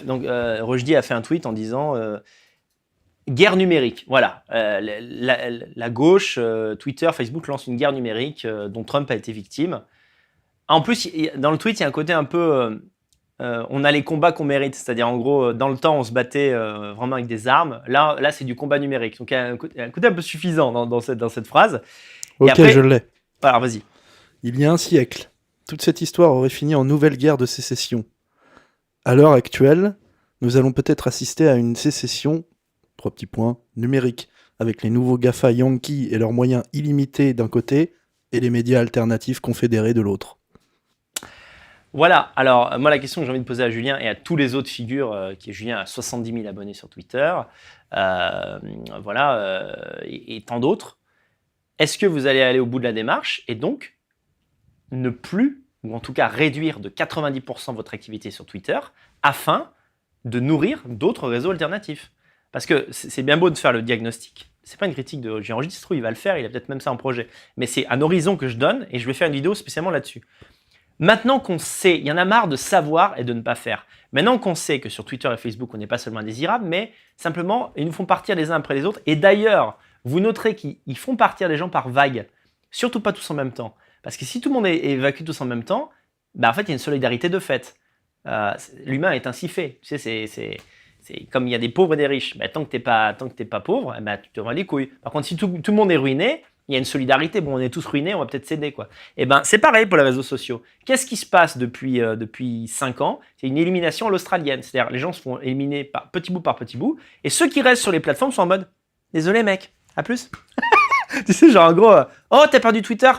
Donc, Rushdie a fait un tweet en disant guerre numérique. Voilà. La gauche, Twitter, Facebook lance une guerre numérique dont Trump a été victime. En plus, dans le tweet, il y a un côté un peu on a les combats qu'on mérite. C'est-à-dire, en gros, dans le temps, on se battait vraiment avec des armes. Là, c'est du combat numérique. Donc, il y a un côté un peu suffisant dans cette phrase. Ok, et après, je l'ai. Alors, vas-y. Il y a un siècle, toute cette histoire aurait fini en nouvelle guerre de sécession. À l'heure actuelle, nous allons peut-être assister à une sécession, 3 petits points, numérique, avec les nouveaux GAFA Yankees et leurs moyens illimités d'un côté, et les médias alternatifs confédérés de l'autre. Voilà, alors moi la question que j'ai envie de poser à Julien et à tous les autres figures, qui est Julien a 70 000 abonnés sur Twitter, et tant d'autres, est-ce que vous allez aller au bout de la démarche et donc ne plus, ou en tout cas réduire de 90% votre activité sur Twitter afin de nourrir d'autres réseaux alternatifs? Parce que c'est bien beau de faire le diagnostic, c'est pas une critique de Julien Rogistre, il va le faire, il a peut-être même ça en projet, mais c'est un horizon que je donne et je vais faire une vidéo spécialement là-dessus. Maintenant qu'on sait, il y en a marre de savoir et de ne pas faire. Maintenant qu'on sait que sur Twitter et Facebook, on n'est pas seulement indésirable, mais simplement, ils nous font partir les uns après les autres. Et d'ailleurs, vous noterez qu'ils font partir les gens par vagues, surtout pas tous en même temps. Parce que si tout le monde est évacué tous en même temps, en fait, il y a une solidarité de fait. L'humain est ainsi fait. Tu sais, c'est comme il y a des pauvres et des riches. Tant que t'es pas pauvre, tu te rends les couilles. Par contre, si tout le monde est ruiné, il y a une solidarité. Bon, on est tous ruinés, on va peut-être s'aider, quoi. C'est pareil pour les réseaux sociaux. Qu'est-ce qui se passe depuis 5 ans? C'est une élimination à l'australienne. C'est-à-dire, les gens se font éliminer par petit bout. Et ceux qui restent sur les plateformes sont en mode « Désolé, mec, à plus. » Tu sais, genre, en gros, « Oh, t'as perdu Twitter?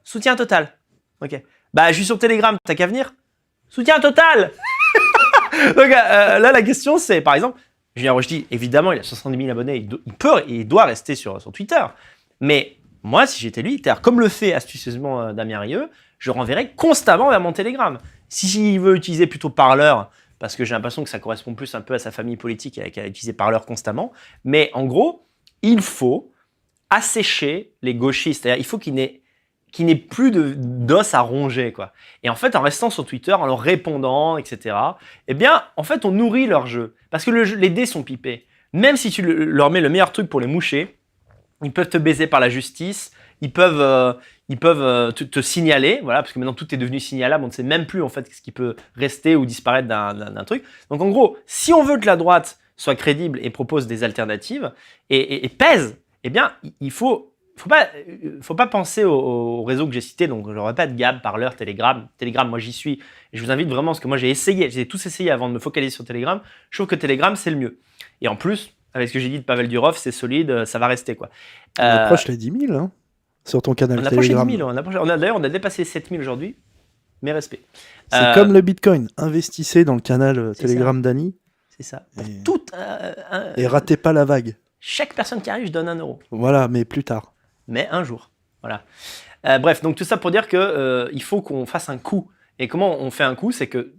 Soutien total. » Ok. Je suis sur Telegram, t'as qu'à venir? Soutien total. Donc, là, la question, c'est, par exemple, Julien Rochdy, évidemment, il a 70 000 abonnés, il doit rester sur Twitter. Mais moi, si j'étais lui, comme le fait astucieusement Damien Rieu, je renverrais constamment vers mon Telegram. S'il veut utiliser plutôt Parler, parce que j'ai l'impression que ça correspond plus un peu à sa famille politique et à utiliser Parler constamment, mais en gros, il faut assécher les gauchistes. C'est-à-dire, il faut qu'il n'ait plus d'os à ronger, quoi. Et en fait, en restant sur Twitter, en leur répondant, etc., en fait, on nourrit leur jeu. Parce que les dés sont pipés. Même si tu leur mets le meilleur truc pour les moucher, ils peuvent te baiser par la justice, ils peuvent te signaler, voilà, parce que maintenant tout est devenu signalable, on ne sait même plus en fait ce qui peut rester ou disparaître d'un truc. Donc en gros, si on veut que la droite soit crédible et propose des alternatives et pèse, il faut pas penser aux réseaux que j'ai cités, donc je le répète, Gab, Parler, Telegram, moi j'y suis, et je vous invite vraiment, parce que moi j'ai tous essayé avant de me focaliser sur Telegram, je trouve que Telegram c'est le mieux. Et en plus, avec ce que j'ai dit de Pavel Durov, c'est solide, ça va rester, quoi. On approche les 10 000, hein, sur ton canal Telegram. On approche les 10 000, d'ailleurs on a dépassé 7 000 aujourd'hui, mes respects. C'est comme le Bitcoin, investissez dans le canal Telegram d'Annie. C'est ça. Et ratez pas la vague. Chaque personne qui arrive, je donne 1 euro. Voilà, mais plus tard. Mais un jour, voilà. Bref, donc tout ça pour dire que il faut qu'on fasse un coup. Et comment on fait un coup? C'est que,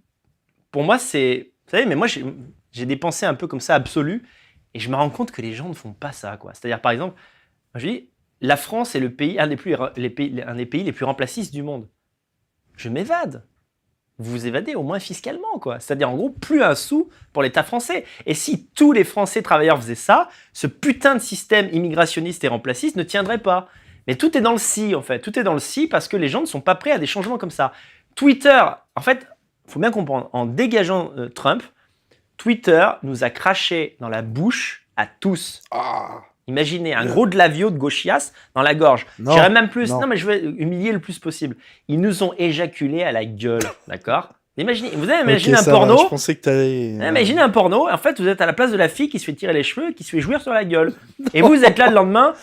pour moi, c'est... Vous savez, mais moi, j'ai des pensées un peu comme ça, absolues, et je me rends compte que les gens ne font pas ça, quoi. C'est-à-dire, par exemple, je dis, la France est un des pays les plus remplacistes du monde. Je m'évade. Vous vous évadez au moins fiscalement, quoi. C'est-à-dire, en gros, plus un sou pour l'État français. Et si tous les Français travailleurs faisaient ça, ce putain de système immigrationniste et remplaciste ne tiendrait pas. Mais tout est dans le si, en fait. Tout est dans le si parce que les gens ne sont pas prêts à des changements comme ça. Twitter, en fait, il faut bien comprendre, en dégageant Trump, Twitter nous a craché dans la bouche à tous. Imaginez un gros de lavio de gauchias dans la gorge. J'irais même plus. Non, mais je vais humilier le plus possible. Ils nous ont éjaculé à la gueule, d'accord? Vous avez imaginé un porno? Je pensais que t'allais... Imaginez un porno. En fait, vous êtes à la place de la fille qui se fait tirer les cheveux et qui se fait jouir sur la gueule. Et vous êtes là le lendemain.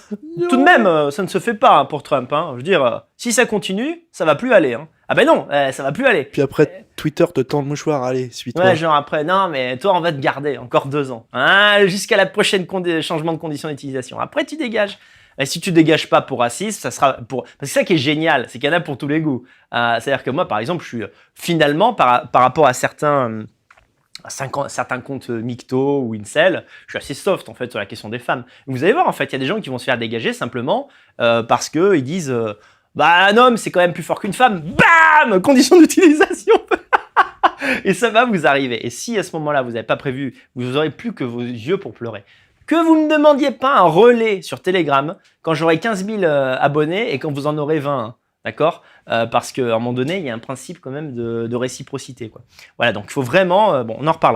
Tout de même, ça ne se fait pas pour Trump. Hein. Je veux dire, si ça continue, ça va plus aller. Hein. Ah ben non, ça va plus aller. Puis après, Twitter te tend le mouchoir, allez, suis-toi. Ouais, genre après, non, mais toi, on va te garder encore 2 ans. Hein, jusqu'à la prochaine changement de conditions d'utilisation. Après, tu dégages. Et si tu dégages pas pour racisme, ça sera pour... Parce que c'est ça qui est génial, c'est qu'il y en a pour tous les goûts. C'est-à-dire que moi, par exemple, je suis finalement, par rapport à certains comptes Micto ou Incel, je suis assez soft en fait sur la question des femmes. Vous allez voir, en fait, il y a des gens qui vont se faire dégager simplement parce qu'ils disent un homme, c'est quand même plus fort qu'une femme. Bam! Condition d'utilisation. Et ça va vous arriver. Et si à ce moment-là, vous n'avez pas prévu, vous n'aurez plus que vos yeux pour pleurer. Que vous ne demandiez pas un relais sur Telegram quand j'aurai 15 000 abonnés et quand vous en aurez 20. Hein, d'accord, parce qu'à un moment donné, il y a un principe quand même de réciprocité, quoi. Voilà, donc il faut vraiment... bon, on en reparlera.